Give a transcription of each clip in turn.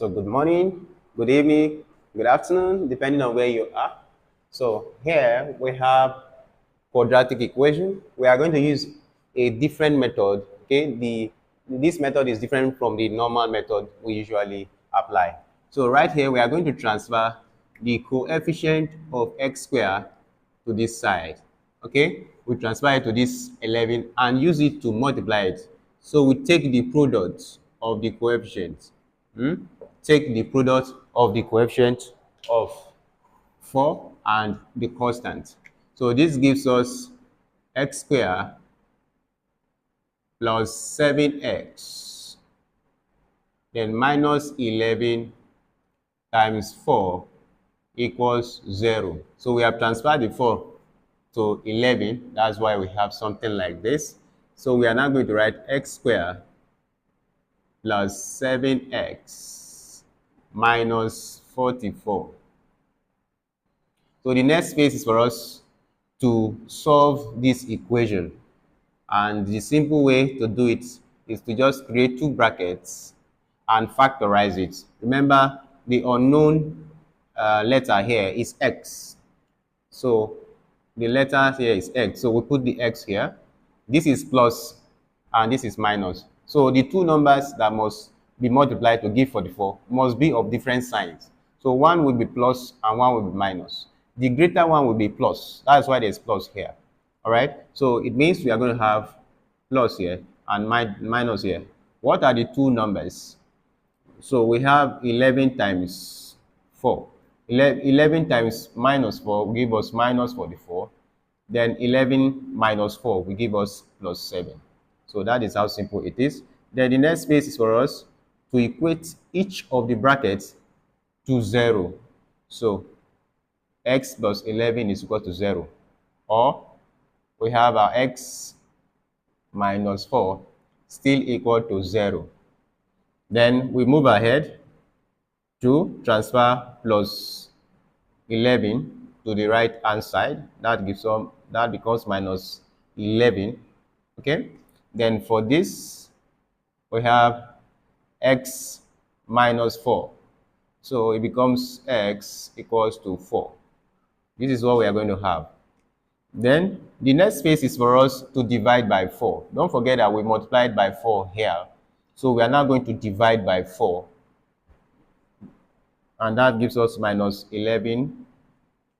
So good morning, good evening, good afternoon, depending on where you are. So here we have quadratic equation. We are going to use a different method. Okay, this method is different from the normal method we usually apply. So right here we are going to transfer the coefficient of x squared to this side. Okay, we transfer it to this 11 and use it to multiply it. So we take the product of the coefficients. Take the product of the coefficient of 4 and the constant. So this gives us x squared plus 7x, then minus 11 times 4 equals 0. So we have transferred the 4 to 11. That's why we have something like this. So we are now going to write x squared plus 7x minus 44. So the next phase is for us to solve this equation. And the simple way to do it is to just create two brackets and factorize it. Remember, the unknown letter here is x. So the letter here is x. So we put the x here. This is plus and this is minus. So the two numbers that must be multiplied to give 44 must be of different signs. So one will be plus and one will be minus. The greater one will be plus. That's why there's plus here. All right. So it means we are going to have plus here and minus here. What are the two numbers? So we have 11 times 4. 11 times minus 4 will give us minus 44. Then 11 minus 4 will give us plus 7. So that is how simple it is. Then the next phase is for us to equate each of the brackets to 0. So x plus 11 is equal to 0. Or we have our x minus 4 still equal to 0. Then we move ahead to transfer plus 11 to the right hand side. That becomes minus 11. Okay. Then for this we have x minus 4. So it becomes x equals to 4. This is what we are going to have. Then the next phase is for us to divide by 4. Don't forget that we multiplied by 4 here. So we are now going to divide by 4. And that gives us minus 11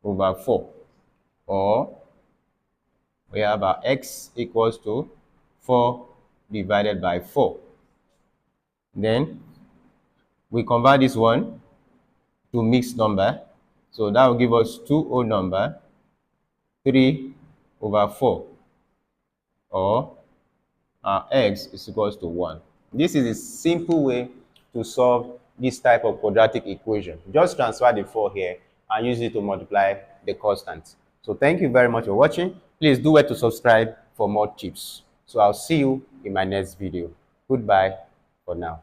over 4. Or we have our x equals to 4 divided by 4. Then we convert this one to mixed number. So that will give us 2 whole number, 3 over 4. Or our x is equals to 1. This is a simple way to solve this type of quadratic equation. Just transfer the 4 here and use it to multiply the constant. So thank you very much for watching. Please do well to subscribe for more tips. So I'll see you in my next video. Goodbye for now.